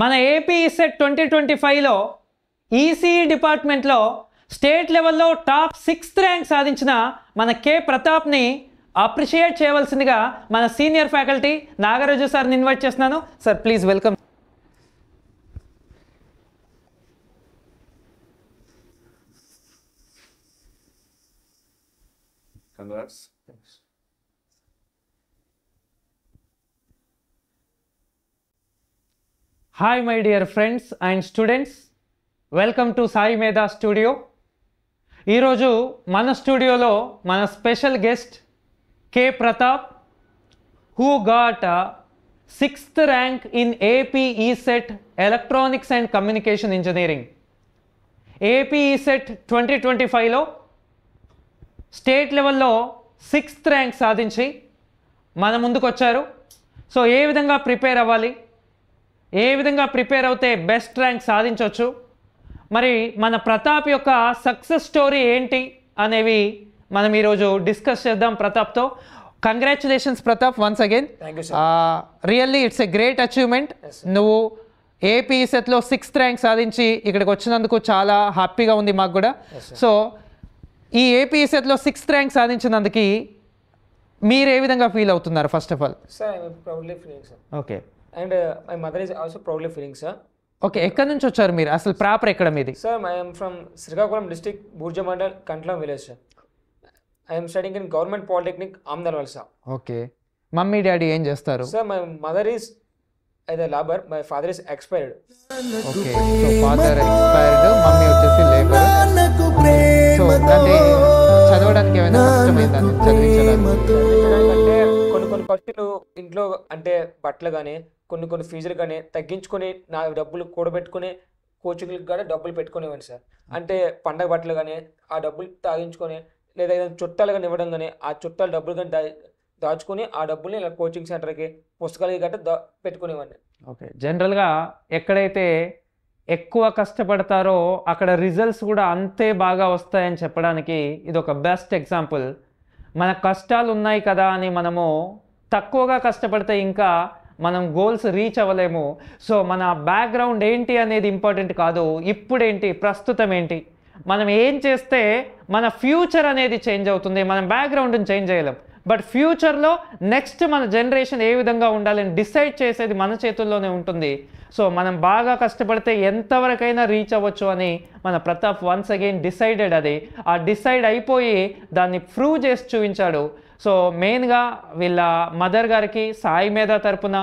మన AP set 2025లో ECE డిపార్ట్మెంట్లో state లెవెల్లో టాప్ 6th ర్యాంక్ సాధించిన మన కే ప్రతాప్ని అప్రిషియేట్ చేయవలసిందిగా మన సీనియర్ ఫ్యాకల్టీ నాగరాజు సార్ని ఇన్వైట్ చేస్తున్నాను. Sir please welcome. Congrats. Hi my dear friends and students, welcome to Sai Medha Studio. ఈరోజు మన స్టూడియోలో మన special guest K Pratap, who got 6th rank in AP ECET electronics and communication engineering. AP ECET 2025లో state లెవెల్లో 6th rank సాధించి మన ముందుకు వచ్చారు. సో ఏ విధంగా ప్రిపేర్ అవ్వాలి, ఏ విధంగా ప్రిపేర్ అవుతే బెస్ట్ ర్యాంక్ సాధించవచ్చు, మరి మన ప్రతాప్ యొక్క సక్సెస్ స్టోరీ ఏంటి అనేవి మనం ఈరోజు డిస్కస్ చేద్దాం ప్రతాప్తో. Congratulations Pratap, once again. Really it's a great achievement. నువ్వు ఏపీ సెట్లో 6th ర్యాంక్ సాధించి ఇక్కడికి వచ్చినందుకు చాలా హ్యాపీగా ఉంది మాకు కూడా. సో ఈ ఏపీ సెట్లో 6th ర్యాంక్ సాధించినందుకు మీరు ఏ విధంగా ఫీల్ అవుతున్నారు? First of all sir, I'm proudly feeling sir. Okay. And my mother is also proudly feeling sir. Okay, ఎక్కడి నుంచి వచ్చారు మీరు? అసలు ప్రాపర్ ఎక్కడ మీది? Sir, I'm from Srikakulam district, Burja mandal, Kantlam village sir. I'm studying in government polytechnic Amadalavalasa sir. Okay. Mummy daddy ఏం చేస్తారు? Sir, my mother is either labour, my father is expired. Okay, so father expired, mummy వచ్చేసి labour. So అంటే చదవడానికి ఏమైనా కష్టమైందా చదివించడానికి? అంటే కొన్ని ఖర్చులు ఇంట్లో, అంటే బట్టలు కానీ కొన్ని ఫీజులు కానీ తగ్గించుకొని నా డబ్బులు కూడబెట్టుకుని కోచింగ్లకు కానీ డబ్బులు పెట్టుకునేవాడిని సార్. అంటే పండగ బట్టలు కానీ ఆ డబ్బులు తాగించుకొని, లేదా ఏదైనా చుట్టాలు కానీ ఇవ్వడం కానీ ఆ చుట్టాల డబ్బులు కానీ దాచుకొని ఆ డబ్బుల్ని ఇలా కోచింగ్ సెంటర్కి, పుస్తకాలకి గట్రా పెట్టుకునేవాడిని. ఓకే. జనరల్గా ఎక్కడైతే ఎక్కువ కష్టపడతారో అక్కడ రిజల్ట్స్ కూడా అంతే బాగా వస్తాయని చెప్పడానికి ఇది ఒక బెస్ట్ ఎగ్జాంపుల్. మన కష్టాలు ఉన్నాయి కదా అని మనము తక్కువగా కష్టపడితే ఇంకా మనం గోల్స్ రీచ్ అవ్వలేము. సో మన బ్యాక్గ్రౌండ్ ఏంటి అనేది ఇంపార్టెంట్ కాదు, ఇప్పుడేంటి, ప్రస్తుతం ఏంటి, మనం ఏం చేస్తే మన ఫ్యూచర్ అనేది చేంజ్ అవుతుంది. మనం బ్యాక్గ్రౌండ్ని చేంజ్ చేయలేం, బట్ ఫ్యూచర్లో నెక్స్ట్ మన జనరేషన్ ఏ విధంగా ఉండాలని డిసైడ్ చేసేది మన చేతుల్లోనే ఉంటుంది. సో మనం బాగా కష్టపడితే ఎంతవరకైనా రీచ్ అవ్వచ్చు అని మన ప్రతాప్ వన్స్ అగైన్ డిసైడెడ్. అది ఆ డిసైడ్ అయిపోయి దాన్ని ప్రూవ్ చేసి చూపించాడు. సో మెయిన్గా వీళ్ళ మదర్ గారికి సాయి మేధా తరపున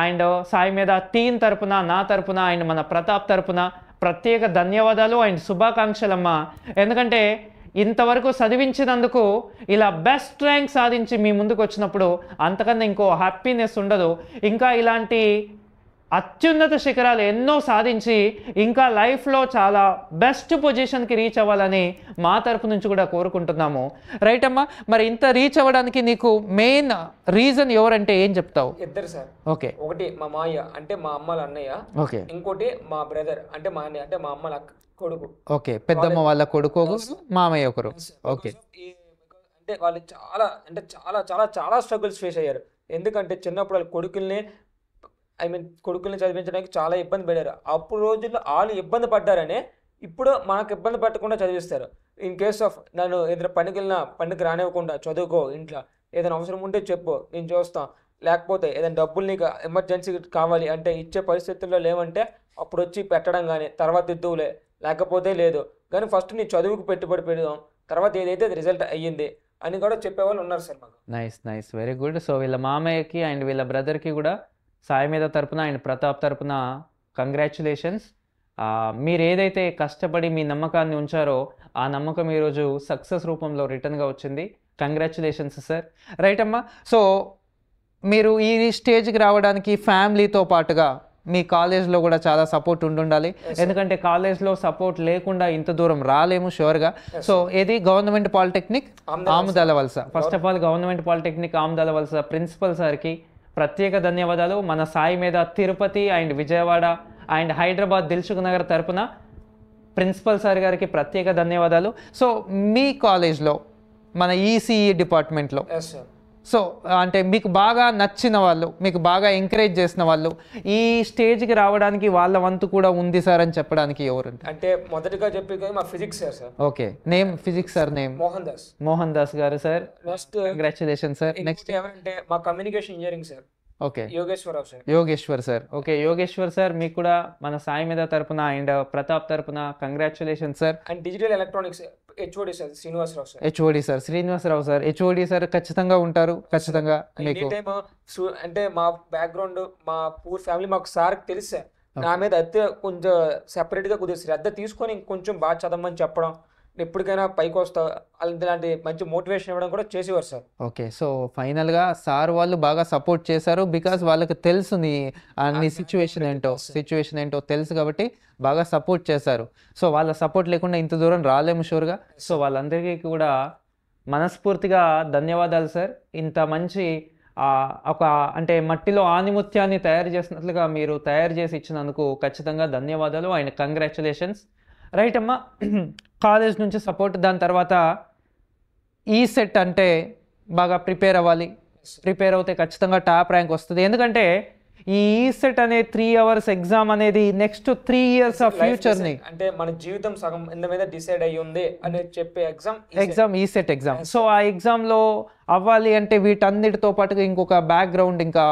అండ్ సాయి మేధా టీం తరపున, నా తరపున అండ్ మన ప్రతాప్ తరపున ప్రత్యేక ధన్యవాదాలు అండ్ శుభాకాంక్షలమ్మ. ఎందుకంటే ఇంతవరకు చదివించినందుకు ఇలా బెస్ట్ ర్యాంక్ సాధించి మీ ముందుకు వచ్చినప్పుడు అంతకన్నా ఇంకో హ్యాపీనెస్ ఉండదు. ఇంకా ఇలాంటి అత్యున్నత శిఖరాలు ఎన్నో సాధించి ఇంకా లైఫ్లో చాలా బెస్ట్ పొజిషన్కి రీచ్ అవ్వాలని మా తరపు నుంచి కూడా కోరుకుంటున్నాము. రైట్ అమ్మా, మరి ఇంత రీచ్ అవ్వడానికి నీకు మెయిన్ రీజన్ ఎవరంటే ఏం చెప్తావు? ఇద్దరు సార్. ఓకే. ఒకటి మా మాయ్య, అంటే మా అమ్మల అన్నయ్య. ఓకే. ఇంకోటి మా బ్రదర్, అంటే మా అన్నయ్య, అంటే మా అమ్మల కొడుకు. ఓకే, పెద్దమ్మ వాళ్ళ కొడుకు, మామయ్య ఒకరు. ఓకే. అంటే వాళ్ళు చాలా చాలా చాలా స్ట్రగుల్స్ ఫేస్ అయ్యారు. ఎందుకంటే చిన్నప్పుడు వాళ్ళ కొడుకుల్ని చదివించడానికి చాలా ఇబ్బంది పడ్డారు. అప్పుడు రోజుల్లో వాళ్ళు ఇబ్బంది పడ్డారనే ఇప్పుడు మనకు ఇబ్బంది పట్టకుండా చదివిస్తారు. ఇన్ కేస్ ఆఫ్ నన్ను ఏదైనా పనికి రానివ్వకుండా చదువుకో, ఇంట్లో ఏదైనా అవసరం ఉంటే చెప్పు, నేను చూస్తాం, లేకపోతే ఏదైనా డబ్బులు నీకు ఎమర్జెన్సీ కావాలి అంటే ఇచ్చే పరిస్థితుల్లో లేవంటే అప్పుడు వచ్చి పెట్టడం కానీ, తర్వాత ఇద్దువులే, లేకపోతే లేదు, కానీ ఫస్ట్ నీ చదువుకు పెట్టుబడి పెడదాం, తర్వాత ఏదైతే రిజల్ట్ అయ్యింది అని కూడా చెప్పేవాళ్ళు ఉన్నారు సార్ మాకు. Nice nice, very good. So వీళ్ళ మామయ్యకి అండ్ వీళ్ళ బ్రదర్కి కూడా సాయి మేధా తరపున అండ్ ప్రతాప్ తరపున కంగ్రాచులేషన్స్. మీరు ఏదైతే కష్టపడి మీ నమ్మకాన్ని ఉంచారో ఆ నమ్మకం ఈరోజు సక్సెస్ రూపంలో రిటర్న్గా వచ్చింది. Congratulations sir. రైట్ అమ్మా, సో మీరు ఈ స్టేజ్కి రావడానికి ఫ్యామిలీతో పాటుగా మీ కాలేజ్లో కూడా చాలా సపోర్ట్ ఉండాలి. ఎందుకంటే కాలేజ్లో సపోర్ట్ లేకుండా ఇంత దూరం రాలేము షూర్గా. సో ఇది government polytechnic Amadalavalasa. First of all government polytechnic Amadalavalasa principal సార్కి ప్రత్యేక ధన్యవాదాలు. మన Sai Medha Tirupati and Vijayawada and Hyderabad Dilsukhnagar తరపున ప్రిన్సిపల్ సార్ గారికి ప్రత్యేక ధన్యవాదాలు. సో మీ కాలేజ్లో మన ఈసీఈ డిపార్ట్మెంట్లో సో అంటే మీకు బాగా నచ్చిన వాళ్ళు, మీకు బాగా ఎంకరేజ్ చేసిన వాళ్ళు, ఈ స్టేజ్కి రావడానికి వాళ్ళ వంతు కూడా ఉంది సార్ అని చెప్పడానికి ఎవరు? అంటే మొదటిగా చెప్పి మా physics sir. Okay, name physics sir name Mohan Das garu sir. Next congratulation sir. Next ఎవరంటే మా communication engineering sir. Okay, Yogeshwar sir. Okay, Yogeshwar sir మీకు కూడా మన సాయి మీద తరపున అండ్ ప్రతాప్ తరపున congratulation sir. And digital electronics HOD sir Srinivasarao sir. Srinivasarao sir HOD sir ఖచ్చితంగా ఉంటారు. ఖచ్చితంగా మీకు అంటే మా బ్యాక్గ్రౌండ్ మా పూర్ ఫ్యామిలీ మాకు సార్ తెలుసు సార్. నా మీద అయితే కొంచెం సెపరేట్ గా కొద్దిగా శ్రద్ధ తీసుకొని ఇంకొంచెం బాగా చదవమని చెప్పడం, ఎప్పటికైనా పైకి వస్తా అలాంటి మంచి మోటివేషన్ ఇవ్వడం కూడా చేసేవారు సార్. ఓకే, సో ఫైనల్గా సార్ వాళ్ళు బాగా సపోర్ట్ చేశారు. బికాస్ వాళ్ళకి తెలుసు నీ సిచ్యువేషన్ ఏంటో తెలుసు కాబట్టి బాగా సపోర్ట్ చేశారు. సో వాళ్ళ సపోర్ట్ లేకుండా ఇంత దూరం రాలేము షూర్గా. సో వాళ్ళందరికీ కూడా మనస్ఫూర్తిగా ధన్యవాదాలు సార్. ఇంత మంచి ఒక అంటే మట్టిలో ఆనిముత్యాన్ని తయారు చేసినట్లుగా మీరు తయారు చేసి ఇచ్చినందుకు ఖచ్చితంగా ధన్యవాదాలు అండ్ కంగ్రాచులేషన్స్. రైట్ అమ్మా, కాలేజ్ నుంచి సపోర్ట్, దాని తర్వాత ఈ సెట్ అంటే బాగా ప్రిపేర్ అవ్వాలి. ప్రిపేర్ అవుతే ఖచ్చితంగా టాప్ ర్యాంక్ వస్తుంది. ఎందుకంటే ఈ సెట్ అనే 3 hours ఎగ్జామ్ అనేది నెక్స్ట్ 3 years ఆఫ్ ఫ్యూచర్ని, అంటే మన జీవితం సగం ఇంత మీద డిసైడ్ అయ్యి ఉంది అని చెప్పే ఎగ్జామ్ ఈ సెట్ ఎగ్జామ్. సో ఆ ఎగ్జామ్లో అవ్వాలి అంటే వీటన్నిటితో పాటుగా ఇంకొక బ్యాక్గ్రౌండ్ ఇంకా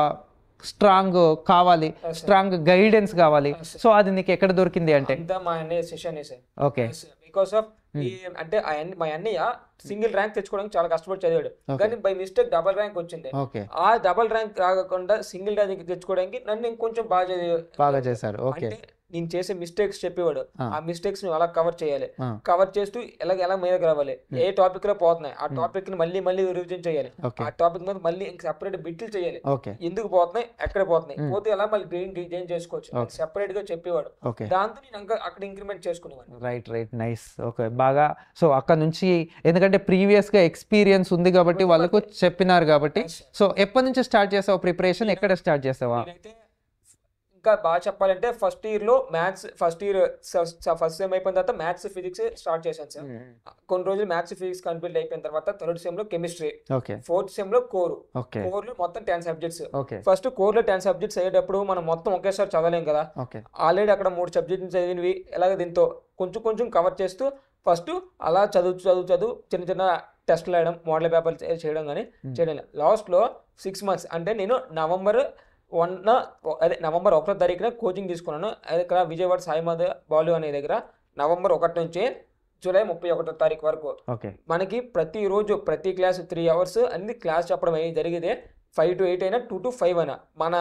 స్ట్రాంగ్ కావాలి, స్ట్రాంగ్ గైడెన్స్ కావాలి. సో అది నీకు ఎక్కడ దొరికింది అంటే మా అన్నయ్య session sir. Okay, because of అంటే మా అన్నయ్య సింగిల్ ర్యాంక్ తెచ్చుకోవడానికి చాలా కష్టపడి చదివాడు, కానీ బై మిస్టేక్ డబల్ ర్యాంక్ వచ్చింది. ఆ డబల్ ర్యాంక్ రాకుండా సింగిల్ ర్యాంక్ తెచ్చుకోవడానికి నన్ను ఇంకొంచెం బాగా చేశారు. ఓకే, నేను చేసే మిస్టేక్స్ చెప్పేవాడు. ఆ మిస్టేక్స్ ను ఎలా కవర్ చేయాలి, కవర్ చేస్తూ ఎలా మీదకి రావాలి, ఏ టాపిక్ లో పోతున్నాయి ఆ టాపిక్ ని మళ్ళీ రివిజన్ చేయాలి, ఆ టాపిక్ మీద మళ్ళీ సెపరేట్ బిట్లు చేయాలి, ఎందుకు పోతున్నాయి ఎక్కడ పోతున్నాయి, పోతే ఎలా మళ్ళీ డిజైన్ చేసుకోవచ్చు సెపరేట్ గా చెప్పేవాడు. దాంతో నేను అక్కడ ఇంక్రిమెంట్ చేసుకునేవాడు. Right nice. ఓకే, బాగా. సో అక్కడ నుంచి ఎందుకంటే ప్రీవియస్ గా ఎక్స్పీరియన్స్ ఉంది కాబట్టి వాళ్ళకు చెప్పినారు కాబట్టి. సో ఎప్పటి నుంచి స్టార్ట్ చేసావు ప్రిపరేషన్, ఎక్కడ స్టార్ట్ చేసావా? ఇంకా బాగా చెప్పాలంటే ఫస్ట్ ఇయర్ లో మ్యాథ్స్, ఫస్ట్ సెమ్ అయిపోయిన తర్వాత మ్యాథ్స్ ఫిజిక్స్ స్టార్ట్ చేశాను సార్. కొన్ని రోజులు మ్యాథ్స్ ఫిజిక్స్ కంప్లీట్ అయిపోయిన తర్వాత థర్డ్ సెమ్ లో కెమిస్ట్రీ, ఫోర్త్ సెమ్ లో కోర్ లో మొత్తం 10 సబ్జెక్ట్స్. ఫస్ట్ కోర్ లో 10 సబ్జెక్ట్స్ అయ్యేటప్పుడు మనం మొత్తం ఒకేసారి చదవలేం కదా. ఆల్రెడీ అక్కడ 3 సబ్జెక్ట్స్ చదివినవి ఎలాగ దీంతో కొంచెం కవర్ చేస్తూ ఫస్ట్ అలా చదువు చిన్న టెస్ట్లు వేయడం, మోడల్ పేపర్లు చేయడం కానీ చేయడం. లాస్ట్ లో 6 months అంటే నేను నవంబర్ 1వ తారీఖున కోచింగ్ తీసుకున్నాను. ఇక్కడ విజయవాడ సాయిమాధ బాలు అనే దగ్గర నవంబర్ 1 నుంచి జూలై 31వ తారీఖు వరకు మనకి ప్రతిరోజు ప్రతి క్లాస్ 3 hours అన్ని క్లాస్ చెప్పడం జరిగేదే. 5 to 8 అయినా 2 to 5 అయినా మన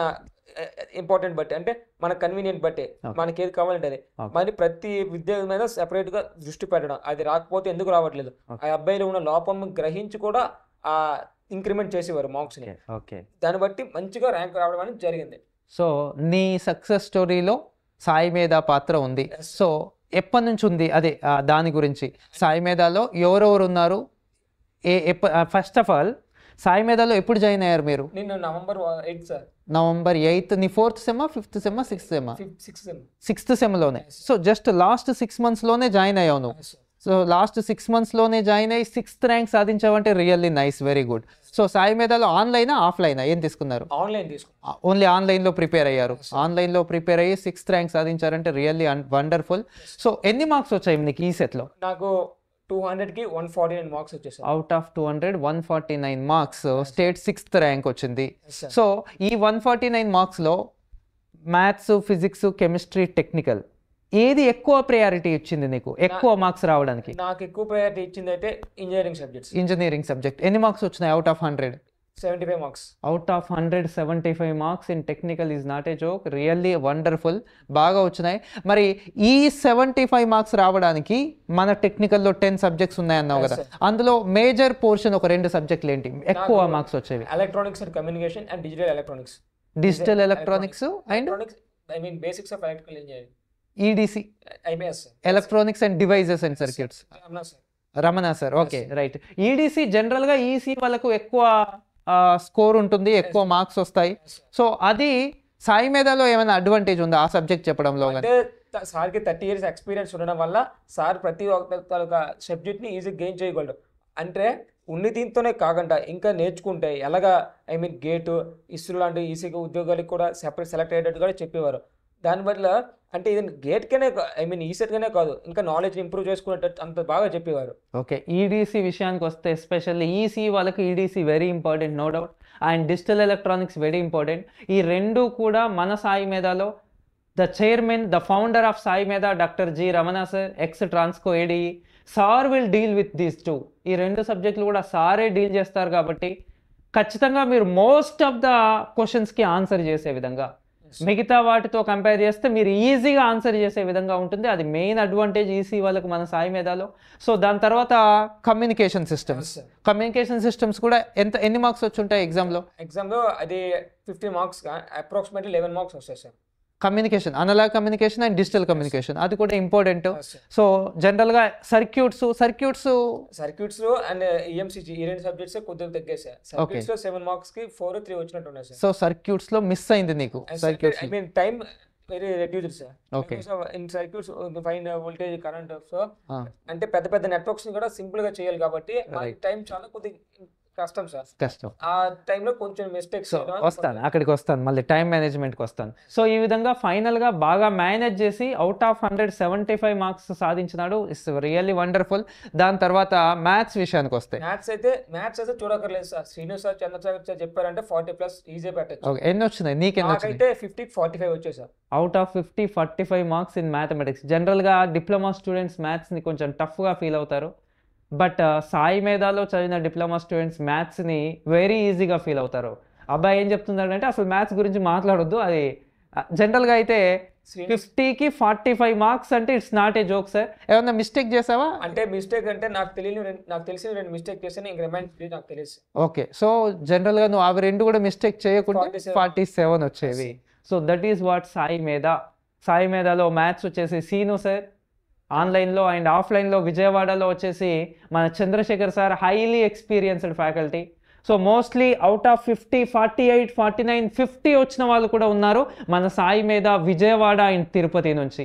ఇంపార్టెంట్ బట్టి, అంటే మన కన్వీనియంట్ బట్టి మనకి ఏది కావాలంటే అది. మరి ప్రతి విద్య మీద సెపరేట్ గా దృష్టి పెట్టడం, అది రాకపోతే ఎందుకు రావట్లేదు, ఆ అబ్బాయిలో ఉన్న లోపం గ్రహించి కూడా ఆ ఇంక్రిమెంట్ చేసేవారు మార్క్స్ ని. దాన్ని బట్టి మంచిగా ర్యాంక్ రావడం అనేది జరిగింది. సో నీ సక్సెస్ స్టోరీలో సాయి మీద పాత్ర ఉంది. సో ఎప్పటి నుంచి ఉంది అదే దాని గురించి, సాయి మేధాలో ఎవరెవరు ఉన్నారు, ఫస్ట్ ఆఫ్ ఆల్ సాయి మేధాలో ఎప్పుడు జాయిన్ అయ్యారు మీరు? నేను నవంబర్ 8 సార్. నవంబర్ 8. నీ 4th sem, 5th sem, 6th sem? 6th సెమ్లోనే. సో జస్ట్ లాస్ట్ 6 months లోనే జాయిన్ అయ్యావు నువ్వు. సో లాస్ట్ 6 months లోనే జాయిన్ అయ్యి 6th ర్యాంక్ సాధించావంటే really nice, very good. So Sai మేధాలో ఆన్లైనా ఆఫ్లైనా ఏం తీసుకున్నారు? ఆన్లైన్ తీసుకున్నారు. ఓన్లీ ఆన్లైన్లో ప్రిపేర్ అయ్యారు. ఆన్లైన్లో ప్రిపేర్ అయ్యి 6th ర్యాంక్ సాధించారంటే రియల్లీ వండర్ఫుల్. సో ఎన్ని మార్క్స్ వచ్చాయి నీకు ఈ సెట్లో? నాకు 200కి 149 మార్క్స్ వచ్చేసాయి. Out of 200 149 marks, state 6th rank వచ్చింది. సో ఈ 149 మార్క్స్లో మ్యాథ్స్, ఫిజిక్స్, కెమిస్ట్రీ, టెక్నికల్ ఏది ఎక్కువ ప్రయారిటీ ఇచ్చింది నీకు ఎక్కువ మార్క్స్ రావడానికి? నాకు ఎక్కువ ప్రయారిటీ ఇచ్చింది అయితే ఇంజనీరింగ్ సబ్జెక్ట్. ఎన్ని మార్క్స్ వచ్చినాయి out of 100? 75 marks. Out of 100 75 marks in technical is not a joke, really wonderful, బాగా వచ్చినాయి. మరి ఈ 75 మార్క్స్ రావడానికి మన టెక్నికల్లో 10 సబ్జెక్ట్స్ ఉన్నాయన్నావు కదా, అందులో మేజర్ పోర్షన్ ఒక 2 సబ్జెక్టులు ఏంటి ఎక్కువ మార్క్స్ వచ్చేవి? Electronics and communication and digital electronics. Digital electronics and basics of electrical engineering, EDC, electronics and devices and circuits. Ramana sir. Okay, right. EDC జనరల్గా ఈసీ వాళ్ళకు ఎక్కువ స్కోర్ ఉంటుంది, ఎక్కువ మార్క్స్ వస్తాయి. సో అది సాయి మేధాలో ఏమైనా అడ్వాంటేజ్ ఉందా ఆ సబ్జెక్ట్ చెప్పడంలో? అంటే సార్కి 30 years ఎక్స్పీరియన్స్ ఉండడం వల్ల సార్ ప్రతి ఒక్క సబ్జెక్ట్ ని ఈజీ గెయిన్ చేయగలడు. అంటే ఉన్ని దీంతోనే కాకుండా ఇంకా నేర్చుకుంటే ఎలాగా గేటు ఇస్రో లాంటి ఈసీగా ఉద్యోగాలకు కూడా సెలెక్ట్ అయ్యేటట్టు కూడా చెప్పేవారు. దానివల్ల అంటే ఇది గేట్కనే ఈసెట్గానే కాదు, ఇంకా నాలెడ్జ్ ఇంప్రూవ్ చేసుకునేటట్టు అంత బాగా చెప్పేవారు. ఓకే, ఈడీసీ విషయానికి వస్తే ఎస్పెషల్లీ ఈసీ వాళ్ళకి EDC very important, no doubt. And digital electronics very important. ఈ రెండు కూడా మన సాయి మేధాలో the chairman, the founder of Sai Medha doctor G Ramana sir, ex Transco ADE sir will deal with these two. ఈ రెండు సబ్జెక్టులు కూడా సారే డీల్ చేస్తారు కాబట్టి ఖచ్చితంగా మీరు మోస్ట్ ఆఫ్ ద క్వశ్చన్స్కి ఆన్సర్ చేసే విధంగా, మిగతా వాటితో కంపేర్ చేస్తే మీరు ఈజీగా ఆన్సర్ చేసే విధంగా ఉంటుంది. అది మెయిన్ అడ్వాంటేజ్ ఈసీ వాళ్ళకి మన సాయి మేధాలో. సో దాని తర్వాత కమ్యూనికేషన్ సిస్టమ్స్ కూడా ఎన్ని మార్క్స్ వచ్చి ఉంటాయి ఎగ్జామ్లో అది 15 మార్క్స్ అప్రాక్సిమేట్లీ 11 మార్క్స్ వస్తాయి sir. Communication, analog communication and digital communication, అది కూడా ఇంపార్టెంట్. సో జనరల్గా సర్క్యూట్స్ అండ్ ఈఎంసీజీ ఈ రెండు సబ్జెక్ట్స్ కొద్దిగా తగ్గేసాయి. సర్క్యూట్స్ లో 7 మార్క్స్ కి 4 3 వచ్చినట్టు ఉన్నాయి సార్. సో సర్క్యూట్స్ లో మిస్ అయింది నీకు. Circuits time very reduced sir. Okay, in circuits fine voltage current, so అంటే పెద్ద పెద్ద నెట్వర్క్స్ కూడా సింపుల్ గా చేయాలి కాబట్టి టైం చాలా కొద్దిగా కష్టం. ఆ టైంలో కొంచెం మిస్టేక్స్ అక్కడికి వస్తాను, మళ్ళీ టైం మేనేజ్మెంట్కి వస్తాను. సో ఈ విధంగా ఫైనల్గా బాగా మేనేజ్ చేసి అవుట్ ఆఫ్ 175 మార్క్స్ సాధించినాడు. It's really wonderful. దాని తర్వాత మ్యాథ్స్ విషయానికి వస్తే మ్యాథ్స్ అయితే చూడక్కర్లేదు sir. Srinu sir, Chandrasekhar sir చెప్పారంటే 40+ ఈజీ పెట్టచ్చు. ఎన్ని వచ్చినాయి నీకు? నాకైతే 50 45 వచ్చాయి sir. Out of 50 45 marks in mathematics. జనరల్గా డిప్లొమా స్టూడెంట్స్ మ్యాథ్స్ని కొంచెం టఫ్గా ఫీల్ అవుతారు, బట్ సాయి మేధాలో చదివిన డిప్లొమా స్టూడెంట్స్ మ్యాథ్స్ని వెరీ ఈజీగా ఫీల్ అవుతారు. అబ్బాయి ఏం చెప్తున్నాడంటే అసలు మ్యాథ్స్ గురించి మాట్లాడొద్దు, అది జనరల్గా అయితే 50కి 45 మార్క్స్ అంటే it's not a joke sir. ఏమన్నా మిస్టేక్ చేసావా? అంటే మిస్టేక్ అంటే నాకు తెలిసిన 2 మిస్టేక్ చేశాను, ఇంక రిమైండ్ నాకు తెలుసు. ఓకే, సో జనరల్గా నువ్వు అవి 2 కూడా మిస్టేక్ చేయకుండా 47 వచ్చేవి. So that is what Sai మేధాలో మ్యాథ్స్ వచ్చేసి సీను సార్ ఆన్లైన్లో అండ్ ఆఫ్లైన్లో విజయవాడలో వచ్చేసి మన Chandrasekhar sir highly experienced faculty. So mostly out of 50 48 49 50 వచ్చిన వాళ్ళు కూడా ఉన్నారు మన సాయి మేధా విజయవాడ అండ్ తిరుపతి నుంచి.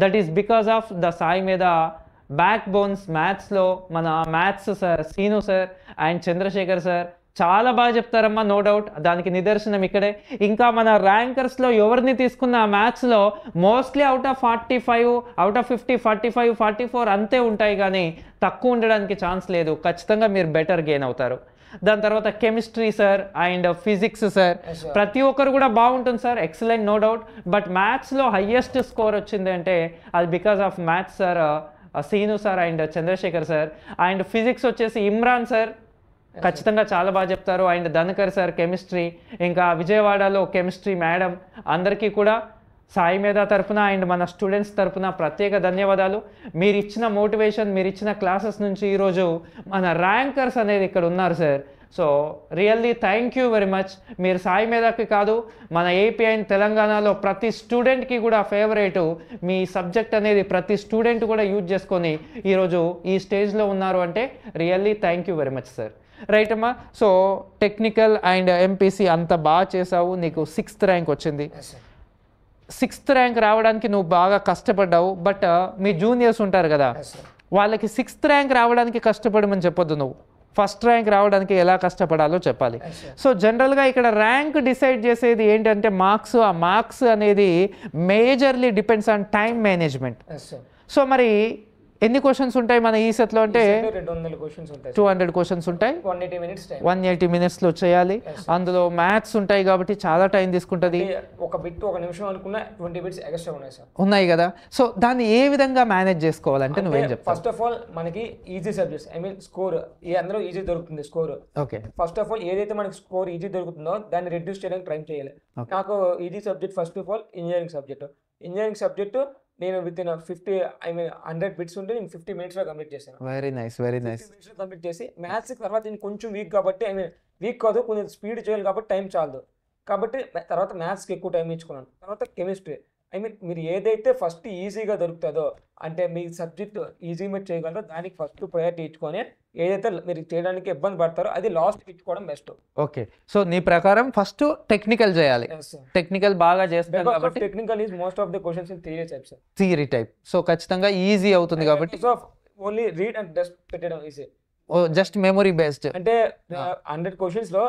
That is because of the Sai Medha backbones. మ్యాథ్స్లో మన maths sir Seenu sir and Chandrashekar sir చాలా బాగా చెప్తారమ్మా, నో డౌట్. దానికి నిదర్శనం ఇక్కడే. ఇంకా మన ర్యాంకర్స్లో ఎవరిని తీసుకున్న మ్యాథ్స్లో mostly out of 45 out of 50 45 44 అంతే ఉంటాయి, కానీ తక్కువ ఉండడానికి ఛాన్స్ లేదు. ఖచ్చితంగా మీరు బెటర్ గెయిన్ అవుతారు. దాని తర్వాత chemistry sir and physics sir ప్రతి ఒక్కరు కూడా బాగుంటుంది sir, excellent, no doubt. But మ్యాథ్స్లో హయ్యెస్ట్ స్కోర్ వచ్చింది అంటే అది because of maths sir Seenu sir and Chandrashekar sir. And physics వచ్చేసి ఇమ్రాన్ సార్ ఖచ్చితంగా చాలా బాగా చెప్తారు. అండ్ ధనకర్ సార్ కెమిస్ట్రీ, ఇంకా విజయవాడలో కెమిస్ట్రీ మేడం, అందరికీ కూడా సాయి మేధా తరఫున అండ్ మన స్టూడెంట్స్ తరఫున ప్రత్యేక ధన్యవాదాలు. మీరు ఇచ్చిన మోటివేషన్, మీరు ఇచ్చిన క్లాసెస్ నుంచి ఈరోజు మన ర్యాంకర్స్ అనేది ఇక్కడ ఉన్నారు sir. So really thank you very much. మీరు సాయి మేధాకి కాదు, మన ఏపీ అండ్ తెలంగాణలో ప్రతి స్టూడెంట్కి కూడా ఫేవరేటు మీ సబ్జెక్ట్ అనేది ప్రతి స్టూడెంట్ కూడా యూజ్ చేసుకొని ఈరోజు ఈ స్టేజ్లో ఉన్నారు అంటే really thank you very much sir. Right అమ్మా. సో టెక్నికల్ అండ్ ఎంపీసీ అంత బాగా చేసావు, నీకు 6th ర్యాంక్ వచ్చింది. 6th ర్యాంక్ రావడానికి నువ్వు బాగా కష్టపడ్డావు. బట్ మీ జూనియర్స్ ఉంటారు కదా, వాళ్ళకి 6th ర్యాంక్ రావడానికి కష్టపడమని చెప్పొద్దు, నువ్వు ఫస్ట్ ర్యాంక్ రావడానికి ఎలా కష్టపడాలో చెప్పాలి. సో జనరల్గా ఇక్కడ ర్యాంక్ డిసైడ్ చేసేది ఏంటంటే మార్క్స్. ఆ మార్క్స్ అనేది majorly depends on time management. So మరి ఎన్ని క్వశ్చన్స్ ఉంటాయి మన ఈ సెట్లో అంటే 200 క్వశ్చన్స్ ఉంటాయి. 180 minutesలో చేయాలి. అందులో మ్యాథ్స్ ఉంటాయి కాబట్టి చాలా టైం తీసుకుంటుంది. ఒక బిట్ ఒక నిమిషం అనుకున్నా 20 minutes ఎక్స్ట్రా ఉన్నాయి కదా. సో దాన్ని ఏ విధంగా మేనేజ్ చేసుకోవాలంటే నువ్వేం చెప్తావు? ఫస్ట్ ఆఫ్ ఆల్ మనకి ఈజీ సబ్జెక్ట్స్ స్కోర్ అందులో ఈజీ దొరుకుతుంది score. Okay, first of all ఏదైతే మనకి స్కోర్ ఈజీ దొరుకుతుందో దాన్ని రెడ్యూస్ చేయడానికి ట్రై చేయాలి. నాకు easy subject first of all engineering subject నేను విత్ ఇన్ 100 బిట్స్ ఉంటే నేను 50 minutesలో కంప్లీట్ చేశాను. వెరీ నైస్ కంప్లీట్ చేసి మ్యాథ్స్ తర్వాత నేను కొంచెం వీక్ కాబట్టి వీక్ కాదు, కొంచెం స్పీడ్ చేయాలి కాబట్టి టైం చాలదు కాబట్టి తర్వాత మ్యాథ్స్కి ఎక్కువ టైం ఇచ్చుకున్నాను. తర్వాత కెమిస్ట్రీ మీరు ఏదైతే ఫస్ట్ ఈజీగా దొరుకుతుందో అంటే మీ సబ్జెక్ట్ ఈజీ మీరు చేయగలరో దానికి ఫస్ట్ ప్రయారిటీ ఇచ్చుకొని ఏదైతే మీరు చేయడానికి ఇబ్బంది పడతారో అది లాస్ట్ ఇచ్చుకోవడం బెస్ట్. ఓకే, సో నీ ప్రకారం ఫస్ట్ టెక్నికల్ చేయాలి. టెక్నికల్ బాగా చేస్తాం కాబట్టి technical is most of the questions in theory type. So ఖచ్చితంగా ఈజీ అవుతుంది కాబట్టి ఓన్లీ రీడ్ అండ్ జస్ట్ పెట్టడం ఈజీ. జస్ట్ మెమొరీ బేస్డ్ అంటే 100 క్వశ్చన్స్ లో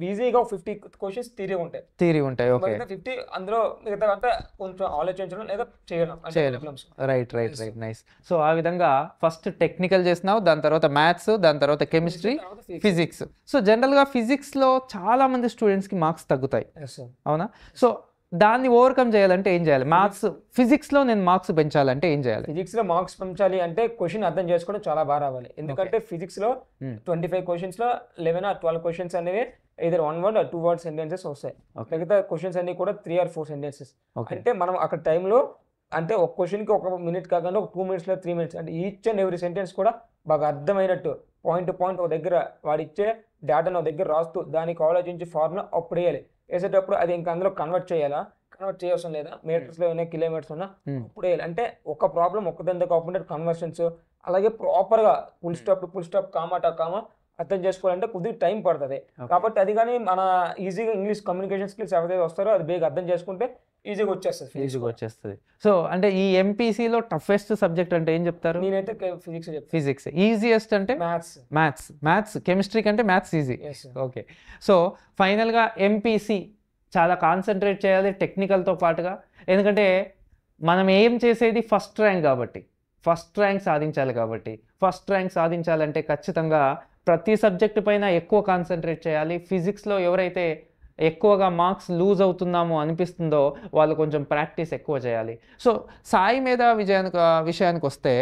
ఈజీగా 50 క్వశ్చన్స్ థియరీ ఉంటాయి. థియరీ ఉంటాయి. ఓకే, మిగతా 50 అందులో మిగతా అంతా కొంచెం ఆలోచించడం లేదా చేయడం అంటే ప్రాబ్లమ్స్. Right nice. సో ఆ విధంగా ఫస్ట్ టెక్నికల్ చేసినావు, దాని తర్వాత మ్యాథ్స్, దాని తర్వాత కెమిస్ట్రీ, ఫిజిక్స్. సో జనరల్గా ఫిజిక్స్లో చాలా మంది స్టూడెంట్స్కి మార్క్స్ తగ్గుతాయి, అవునా? సో దాన్ని ఓవర్కమ్ చేయాలంటే ఏం చేయాలి? మ్యాథ్స్ ఫిజిక్స్లో నేను మార్క్స్ పెంచాలంటే ఏం చేయాలి? ఫిజిక్స్ లో మార్క్స్ పెంచాలి అంటే క్వశ్చన్ అర్థం చేసుకోవడం చాలా బాగా రావాలి. ఎందుకంటే ఫిజిక్స్ లో 25 క్వశ్చన్స్ లో 11 or 12 క్వశ్చన్స్ అనేవి either 1 word or 2 word sentences వస్తాయి. మిగతా క్వశ్చన్స్ అన్ని కూడా 3 or 4 sentences. అంటే మనం అక్కడ టైంలో అంటే ఒక క్వశ్చన్కి 1 minute కాకుండా ఒక 2 minutes 3 minutes అంటే ఈచ్ అండ్ ఎవ్రీ సెంటెన్స్ కూడా బాగా అర్థమైనట్టు పాయింట్ టు పాయింట్ ఒక దగ్గర వాడిచ్చే డేటాను ఒక దగ్గర రాస్తూ దానికి ఆలోచించి ఫార్ములా అప్పుడు వేయాలి. వేసేటప్పుడు అది ఇంకా అందులో కన్వర్ట్ చేయవసరం లేదా, మీటర్స్లో ఉన్నాయి కిలోమీటర్స్ ఉన్నా అప్పుడు వేయాలి. అంటే ఒక ప్రాబ్లం ఒక్కదంతా కాకుండా కన్వర్షన్స్ అలాగే ప్రాపర్గా ఫుల్ స్టాప్ కామా అర్థం చేసుకోవాలంటే కొద్దిగా టైం పడుతుంది. కాబట్టి అది కానీ మన ఈజీగా ఇంగ్లీష్ కమ్యూనికేషన్ స్కిల్స్ ఎవరైతే వస్తారో అది బేగా అర్థం చేసుకుంటే ఈజీగా వచ్చేస్తుంది. సో అంటే ఈ ఎంపీసీలో టఫెస్ట్ సబ్జెక్ట్ అంటే ఏం చెప్తారు? నేనైతే ఫిజిక్స్. ఈజియెస్ట్ అంటే మ్యాథ్స్. కెమిస్ట్రీ కంటే మ్యాథ్స్ ఈజీ. ఓకే, సో ఫైనల్గా ఎంపీసీ చాలా కాన్సన్ట్రేట్ చేయాలి టెక్నికల్తో పాటుగా. ఎందుకంటే మనం ఏం చేసేది ఫస్ట్ ర్యాంక్ కాబట్టి, ఫస్ట్ ర్యాంక్ సాధించాలంటే ఖచ్చితంగా ప్రతి సబ్జెక్టు పైన ఎక్కువ కాన్సన్ట్రేట్ చేయాలి. ఫిజిక్స్లో ఎవరైతే ఎక్కువగా మార్క్స్ లూజ్ అవుతున్నామో అనిపిస్తుందో వాళ్ళు కొంచెం ప్రాక్టీస్ ఎక్కువ చేయాలి. సో సాయి మీద విషయానికి వస్తే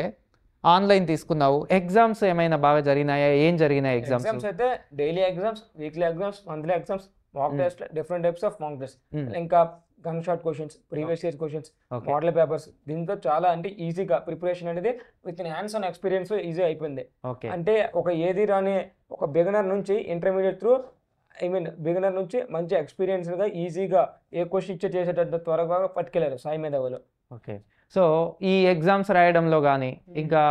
ఆన్లైన్ తీసుకున్నావు, ఎగ్జామ్స్ ఏమైనా బాగా జరిగినాయా? ఏం జరిగినాయి ఎగ్జామ్స్? అయితే daily exams, weekly exams, monthly exams, mock test, different types of mock test, ఇంకా gun shot questions, previous year questions, model papers. దీంతో చాలా అంటే ఈజీగా ప్రిపరేషన్ అనేది with hands on experience easy అయిపోయింది. అంటే ఒక ఏది రాని ఒక బిగినర్ నుంచి ఇంటర్మీడియట్ బిగినర్ నుంచి మంచి ఎక్స్పీరియన్స్గా ఈజీగా ఏ క్వశ్చన్ చేసేటట్టు త్వరగా పట్టుకెళ్ళారు సాయి మేధావులు. ఓకే, సో ఈ ఎగ్జామ్స్ రాయడంలో కానీ ఇంకా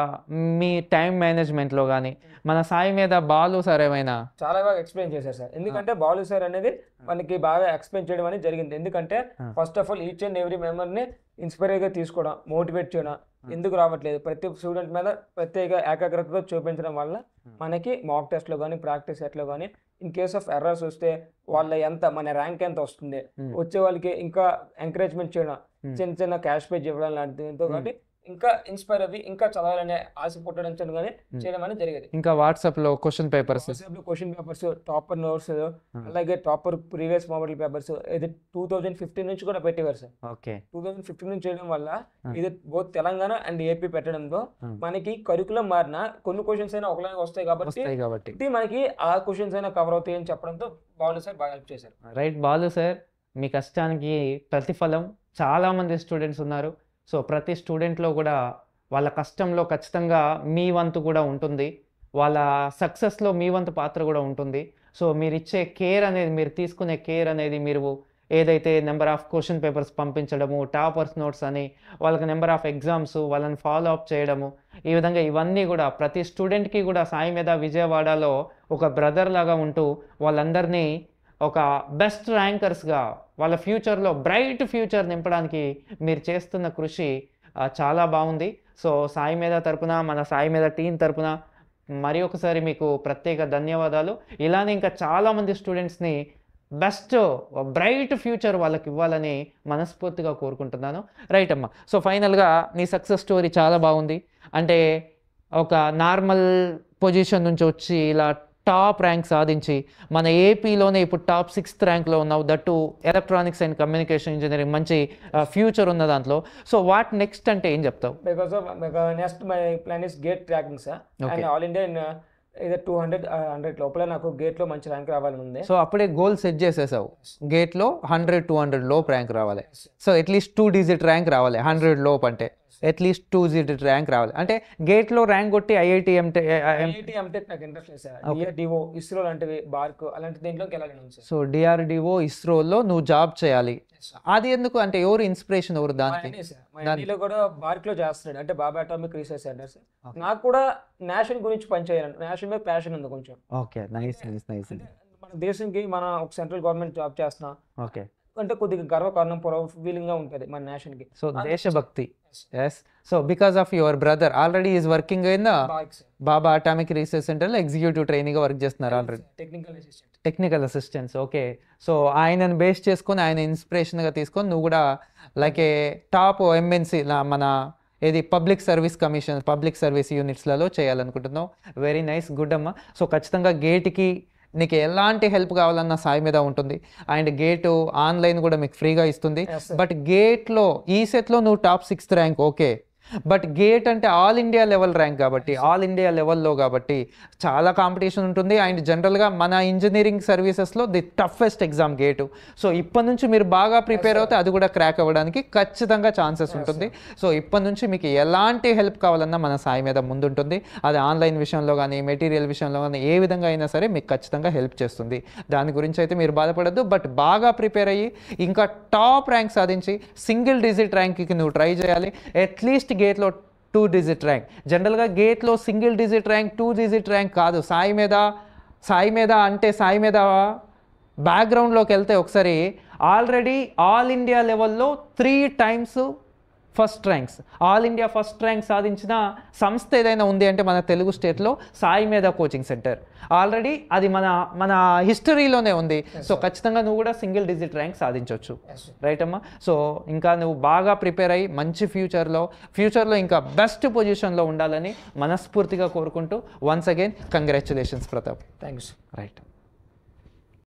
మీ టైం మేనేజ్మెంట్లో కానీ మన సాయి మీద బాలు సార్ ఏమైనా చాలా బాగా ఎక్స్ప్లెయిన్ చేశారు సార్. ఎందుకంటే బాలు సార్ అనేది మనకి బాగా ఎక్స్ప్లెయిన్ చేయడం అనేది జరిగింది. ఎందుకంటే first of all each and every మెంబర్ని ఇన్స్పైర్గా తీసుకోవడం, మోటివేట్ చేయడం, ఎందుకు రావట్లేదు ప్రతి స్టూడెంట్ మీద ప్రత్యేక ఏకాగ్రతతో చూపించడం వల్ల మనకి మాక్ టెస్ట్లో కానీ ప్రాక్టీస్ సెట్లో కానీ ఇన్ కేస్ ఆఫ్ ఎర్రర్స్ వస్తే వాళ్ళ మన ర్యాంక్ ఎంత వస్తుంది, వచ్చే వాళ్ళకి ఇంకా ఎంకరేజ్మెంట్ చేయడం, చిన్న క్యాష్ పేజ్ ఇవ్వడం లాంటితో కాబట్టి ఇంకా ఇన్స్పైర్ అవి ఇంకా చదవాలనే ఆశ పుట్టడం కానీ చేయడం అనేది జరిగేది. ఇంకా వాట్సాప్లో క్వశ్చన్ పేపర్స్, టాపర్ నోట్స్, అలాగే టాపర్ ప్రీవియస్ మోడల్ పేపర్స్ ఇది 2015 నుంచి కూడా పెట్టేవారు సార్. ఓకే, 2015 నుంచి చేయడం వల్ల ఇది బోత్ తెలంగాణ అండ్ ఏపీ పెట్టడంతో మనకి కరికులం మారిన కొన్ని క్వశ్చన్స్ అయినా ఒకలాగా వస్తాయి కాబట్టి మనకి ఆ క్వశ్చన్స్ అయినా కవర్ అవుతాయి అని చెప్పడంతో బాలు సార్ బాగా హెల్ప్ చేశారు. రైట్ బాలు సార్, మీ కష్టానికి ప్రతిఫలం చాలా మంది స్టూడెంట్స్ ఉన్నారు. సో ప్రతి స్టూడెంట్లో కూడా వాళ్ళ కష్టంలో ఖచ్చితంగా మీ వంతు కూడా ఉంటుంది, వాళ్ళ సక్సెస్లో మీ వంతు పాత్ర కూడా ఉంటుంది. సో మీరు ఇచ్చే కేర్ అనేది, మీరు తీసుకునే కేర్ అనేది, మీరు ఏదైతే నెంబర్ ఆఫ్ క్వశ్చన్ పేపర్స్ పంపించడము, టాపర్స్ నోట్స్ అని, వాళ్ళకి నెంబర్ ఆఫ్ ఎగ్జామ్స్, వాళ్ళని ఫాలో అప్ చేయడము, ఈ విధంగా ఇవన్నీ కూడా ప్రతి స్టూడెంట్కి కూడా సాయి మీద విజయవాడలో ఒక బ్రదర్ లాగా ఉంటూ వాళ్ళందరినీ ఒక బెస్ట్ ర్యాంకర్స్గా వాళ్ళ ఫ్యూచర్లో బ్రైట్ ఫ్యూచర్ నింపడానికి మీరు చేస్తున్న కృషి చాలా బాగుంది. సో సాయి మీద తరపున, మన సాయి మీద టీం తరపున మరి ఒకసారి మీకు ప్రత్యేక ధన్యవాదాలు. ఇలానే ఇంకా చాలామంది స్టూడెంట్స్ని బెస్ట్ బ్రైట్ ఫ్యూచర్ వాళ్ళకి ఇవ్వాలని మనస్ఫూర్తిగా కోరుకుంటున్నాను. రైట్ అమ్మా, సో ఫైనల్గా నీ సక్సెస్ స్టోరీ చాలా బాగుంది. అంటే ఒక నార్మల్ పొజిషన్ నుంచి వచ్చి ఇలా టాప్ ర్యాంక్ సాధించి మన ఏపీలోనే ఇప్పుడు టాప్ 6th ర్యాంక్లో ఉన్నావు, that electronics and communication engineering, మంచి ఫ్యూచర్ ఉన్న దాంట్లో. సో వాట్ నెక్స్ట్ అంటే ఏం చెప్తావు? Because of next my plan is gate tracking sir, and all India ఇదే 200 లోపల నాకు గేట్లో మంచి ర్యాంక్ రావాలని ఉంది. సో అప్పుడే గోల్ సెట్ చేసేసావు, గేట్లో 100-200 లోపు ర్యాంక్ రావాలి. సో అట్లీస్ట్ 2 digit ర్యాంక్ రావాలి. 100 లోపు అంటే అట్లీస్ట్ 2 digit ర్యాంక్ రావాలి. అంటే గేట్లో ర్యాంక్ కొట్టి ఐఐటి ఎంటెక్ నాకు ఇంట్రెస్ట్ లేదు సార్. డిఆర్డిఓ, ఇస్రో లాంటివి, బార్క్ అలాంటి దీంట్లోకి వెళ్ళాలని సార్. సో డిఆర్డిఓ, ఇస్రోలో నువ్వు జాబ్ చేయాలి. అది ఎందుకు అంటే ఎవరు ఇన్స్పిరేషన్, ఎవరు దానికి? ఢిల్లీలో కూడా బార్క్ లో చేస్తున్నాడు, అంటే బాబా అటామిక్ రీసెర్చ్ సెంటర్ సార్. నాకు కూడా నేషన్ గురించి పనిచేయాలని, నేషన్ మీద ప్యాషన్ ఉంది కొంచెం. Okay, nice. మన దేశంకి మన ఒక సెంట్రల్ గవర్నమెంట్ జాబ్ చేస్తున్నా. ఓకే, అంటే కొద్దిగా గర్వకారణం ఫీలింగ్గా ఉంటుంది మన నేషన్కి. సో దేశభక్తి. Yes. So because of your brother already is working in the Bhabha atomic research సెంటర్లో ఎగ్జిక్యూటివ్ ట్రైనింగ్గా వర్క్ చేస్తున్నారు already. Technical assistants. Okay. So ఆయనను బేస్ చేసుకొని ఆయన ఇన్స్పిరేషన్గా తీసుకొని నువ్వు కూడా లైక్ ఏ టాప్ ఎంఎన్సీ మన ఏది పబ్లిక్ సర్వీస్ యూనిట్స్లలో చేయాలనుకుంటున్నావు. వెరీ నైస్, గుడ్ అమ్మ. సో ఖచ్చితంగా గేట్కి నీకు ఎలాంటి హెల్ప్ కావాలన్నా సాయి మీద ఉంటుంది. అండ్ గేటు ఆన్లైన్ కూడా మీకు ఫ్రీగా ఇస్తుంది. బట్ గేట్లో ఈ సెట్లో నువ్వు top 6th rank, okay. But gate అంటే ఆల్ ఇండియా లెవెల్ ర్యాంక్ కాబట్టి, ఆల్ ఇండియా లెవెల్లో కాబట్టి చాలా కాంపిటీషన్ ఉంటుంది. అండ్ జనరల్గా మన ఇంజనీరింగ్ సర్వీసెస్లో the toughest exam gate. So ఇప్పటి నుంచి మీరు బాగా ప్రిపేర్ అవుతే అది కూడా క్రాక్ అవ్వడానికి ఖచ్చితంగా ఛాన్సెస్ ఉంటుంది. సో ఇప్పటి నుంచి మీకు ఎలాంటి హెల్ప్ కావాలన్నా మన సాయి మీద ముందుంటుంది. అది ఆన్లైన్ విషయంలో కానీ మెటీరియల్ విషయంలో కానీ ఏ విధంగా అయినా సరే మీకు ఖచ్చితంగా హెల్ప్ చేస్తుంది. దాని గురించి అయితే మీరు బాధపడద్దు. బట్ బాగా ప్రిపేర్ అయ్యి ఇంకా టాప్ ర్యాంక్ సాధించి సింగిల్ డిజిట్ ర్యాంక్కి నువ్వు ట్రై చేయాలి. అట్లీస్ట్ గేట్లో 2 డిజిట్ ర్యాంక్. జనరల్గా గేట్లో single digit rank 2 digit rank కాదు. సాయి మీద బ్యాక్గ్రౌండ్లోకి వెళ్తే ఒకసారి ఆల్రెడీ ఆల్ ఇండియా లెవెల్లో 3 times first ranks, all India first rank సాధించిన సంస్థ ఏదైనా ఉంది అంటే మన తెలుగు స్టేట్లో సాయి మీద కోచింగ్ సెంటర్. ఆల్రెడీ అది మన హిస్టరీలోనే ఉంది. సో ఖచ్చితంగా నువ్వు కూడా సింగిల్ డిజిట్ ర్యాంక్ సాధించవచ్చు. రైట్ అమ్మా. సో ఇంకా నువ్వు బాగా ప్రిపేర్ అయ్యి మంచి ఫ్యూచర్లో ఇంకా బెస్ట్ పొజిషన్లో ఉండాలని మనస్ఫూర్తిగా కోరుకుంటూ once again congratulations Pratap. Thanks. Right.